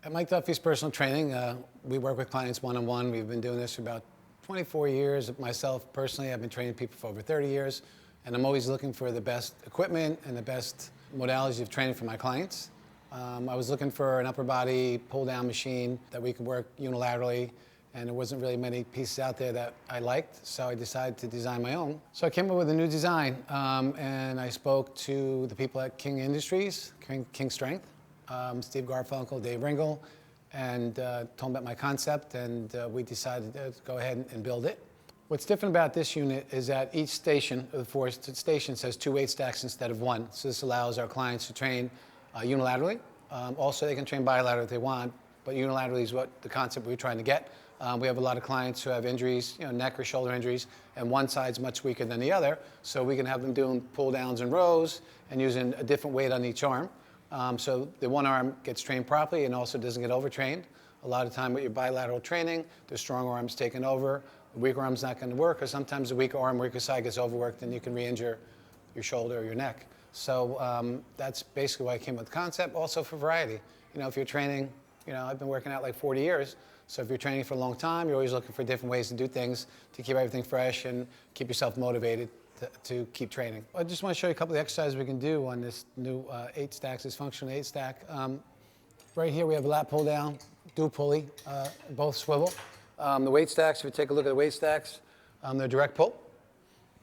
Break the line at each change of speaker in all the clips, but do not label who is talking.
At Mike Duffy's Personal Training, we work with clients one-on-one. We've been doing this for about 24 years. Myself, personally, I've been training people for over 30 years, and I'm always looking for the best equipment and the best modalities of training for my clients. I was looking for an upper body pull-down machine that we could work unilaterally, and there wasn't really many pieces out there that I liked, so I decided to design my own. So I came up with a new design, and I spoke to the people at King Industries, King Strength, Steve Garfunkel, Dave Ringel, and told them about my concept, and we decided to go ahead and build it. What's different about this unit is that each station of the 4 stations has 2 weight stacks instead of 1. So this allows our clients to train unilaterally. Also, they can train bilaterally if they want, but unilaterally is what the concept we're trying to get. We have a lot of clients who have injuries, neck or shoulder injuries, and one side's much weaker than the other, so we can have them doing pull downs and rows and using a different weight on each arm. So the one arm gets trained properly and also doesn't get overtrained. A lot of time with your bilateral training, the strong arm's taken over, the weaker arm's not going to work, or sometimes the weaker arm, weaker side gets overworked and you can re-injure your shoulder or your neck. So that's basically why I came up with the concept. Also for variety. If you're training, I've been working out like 40 years. So if you're training for a long time, you're always looking for different ways to do things to keep everything fresh and keep yourself motivated to keep training. I just want to show you a couple of exercises we can do on this new 8 stacks, this functional 8 stack. Right here we have a lat pull down, dual pulley, both swivel. The weight stacks, if you take a look at the weight stacks, they're direct pull.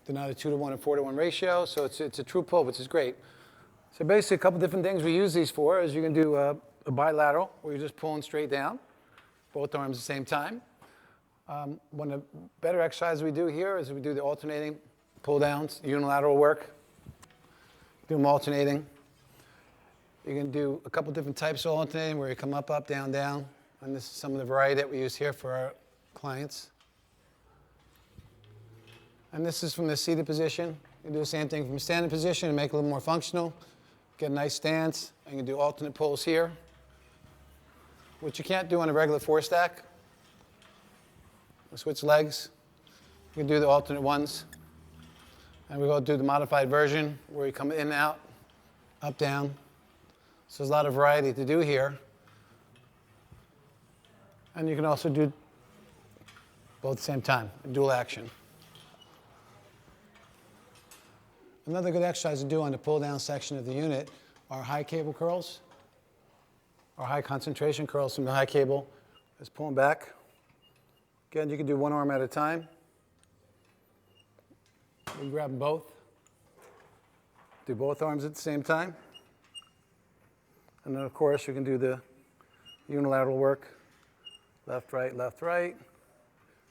They're not a 2-to-1 or 4-to-1 ratio, so it's a true pull, which is great. So basically a couple different things we use these for is you can do a bilateral, where you're just pulling straight down, both arms at the same time. One of the better exercises we do here is we do the alternating pull downs, unilateral work. Do them alternating. You can do a couple different types of alternating where you come up, up, down, down. And this is some of the variety that we use here for our clients. And this is from the seated position. You can do the same thing from a standing position and make it a little more functional. Get a nice stance. And you can do alternate pulls here, which you can't do on a regular 4 stack. We switch legs. You can do the alternate ones. And we go do the modified version where you come in and out, up, down. So there's a lot of variety to do here. And you can also do both at the same time, dual action. Another good exercise to do on the pull down section of the unit are high cable curls, or high concentration curls from the high cable. Just pulling back. Again, you can do one arm at a time. We grab them both. Do both arms at the same time. And then, of course, you can do the unilateral work. Left, right, and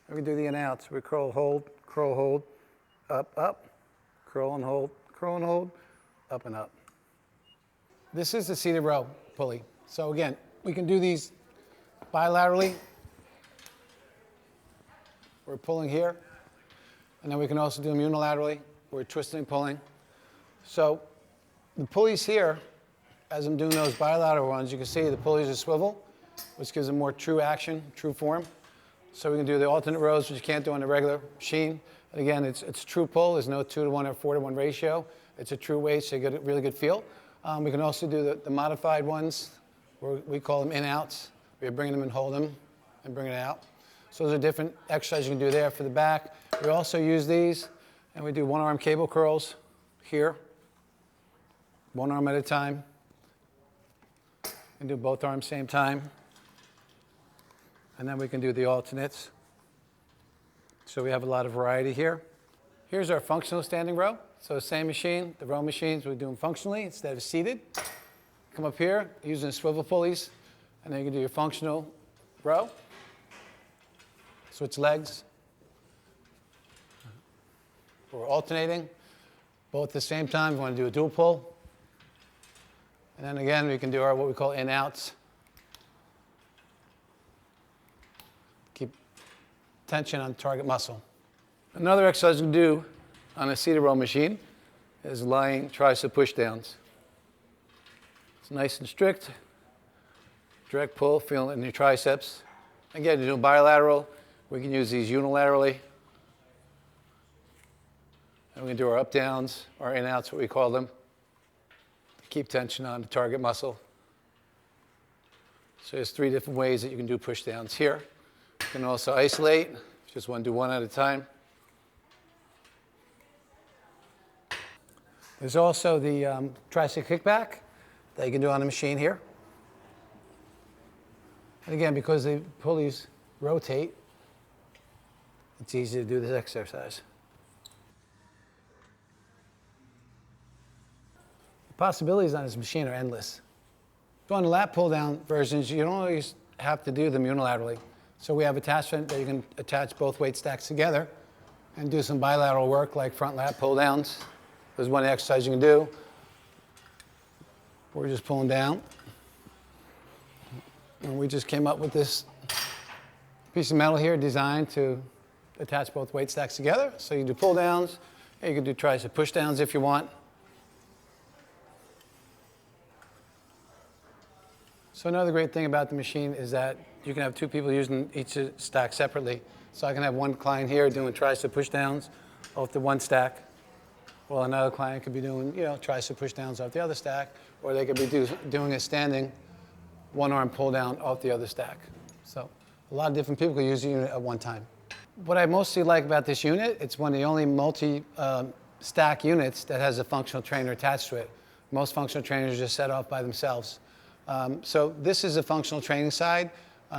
we can do the in outs. We curl, hold, up, up, curl and hold, up and up. This is the seated row pulley. So again, we can do these bilaterally. We're pulling here. And then we can also do them unilaterally. We're twisting and pulling. So the pulleys here, as I'm doing those bilateral ones, you can see the pulleys are swivel, which gives them more true action, true form. So we can do the alternate rows, which you can't do on a regular machine. And again, it's true pull. There's no 2-to-1 or 4-to-1 ratio. It's a true weight, so you get a really good feel. We can also do the modified ones, where we call them in-outs. We're bringing them and hold them and bring it out. So those are different exercises you can do there for the back. We also use these, and we do one-arm cable curls here, one arm at a time, and do both arms same time. And then we can do the alternates. So we have a lot of variety here. Here's our functional standing row. So same machine, the row machines, we do them functionally instead of seated. Come up here using swivel pulleys, and then you can do your functional row. Switch legs. We're alternating, both at the same time. We want to do a dual pull. And then again, we can do our what we call in-outs. Keep tension on the target muscle. Another exercise you can do on a seated row machine is lying tricep pushdowns. It's nice and strict. Direct pull, feel it in your triceps. Again, you're doing bilateral. We can use these unilaterally. And we can do our up downs, our in outs, what we call them. Keep tension on the target muscle. So there's 3 different ways that you can do push downs here. You can also isolate, just want to do one at a time. There's also the tricep kickback that you can do on the machine here. And again, because the pulleys rotate, it's easy to do this exercise. The possibilities on this machine are endless. So on the lat pull down versions, you don't always have to do them unilaterally. So we have attachment that you can attach both weight stacks together and do some bilateral work like front lat pull downs. There's one exercise you can do. We're just pulling down. And we just came up with this piece of metal here designed to attach both weight stacks together. So you do pull downs, and you can do tricep push downs if you want. So another great thing about the machine is that you can have 2 people using each stack separately. So I can have one client here doing tricep push downs off the one stack, while another client could be doing, tricep push downs off the other stack, or they could be doing a standing one-arm pull down off the other stack. So a lot of different people can use the unit at one time. What I mostly like about this unit, it's one of the only multi-stack units that has a functional trainer attached to it. Most functional trainers just set off by themselves. So this is a functional training side.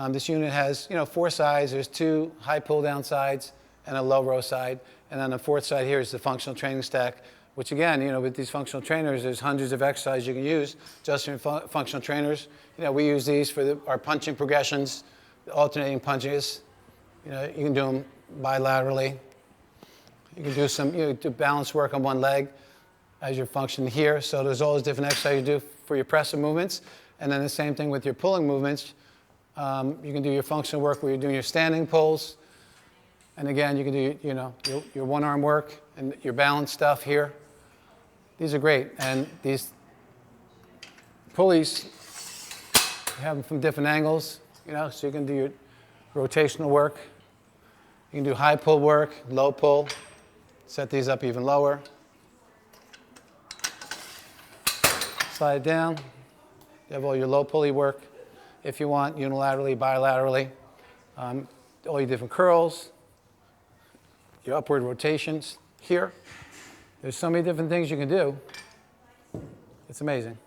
This unit has 4 sides. There's 2 high pull down sides and a low row side. And on the 4th side here is the functional training stack, which again, with these functional trainers, there's hundreds of exercises you can use just in functional trainers. We use these for our punching progressions, alternating punches. You can do them bilaterally. You can do some do balance work on one leg as you're functioning here. So there's all those different exercises you do for your pressing movements. And then the same thing with your pulling movements. You can do your functional work where you're doing your standing pulls. And again, you can do your one-arm work and your balance stuff here. These are great. And these pulleys, you have them from different angles, so you can do your rotational work. You can do high pull work, low pull. Set these up even lower. Slide it down. You have all your low pulley work if you want, unilaterally, bilaterally. All your different curls, your upward rotations here. There's so many different things you can do. It's amazing.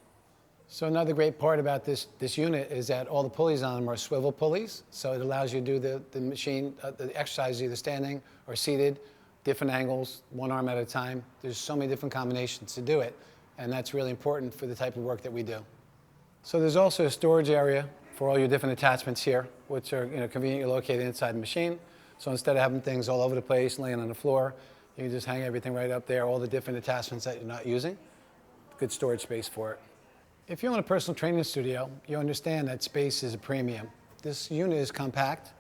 So another great part about this unit is that all the pulleys on them are swivel pulleys. So it allows you to do the machine, the exercise either standing or seated, different angles, one arm at a time. There's so many different combinations to do it. And that's really important for the type of work that we do. So there's also a storage area for all your different attachments here, which are conveniently located inside the machine. So instead of having things all over the place, laying on the floor, you can just hang everything right up there, all the different attachments that you're not using. Good storage space for it. If you own a personal training studio, you understand that space is a premium. This unit is compact.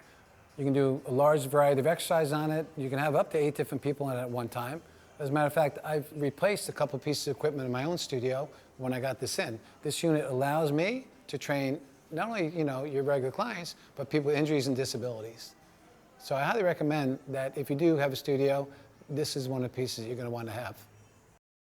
You can do a large variety of exercise on it. You can have up to 8 different people in it at one time. As a matter of fact, I've replaced a couple pieces of equipment in my own studio when I got this in. This unit allows me to train not only your regular clients, but people with injuries and disabilities. So I highly recommend that if you do have a studio, this is one of the pieces you're going to want to have.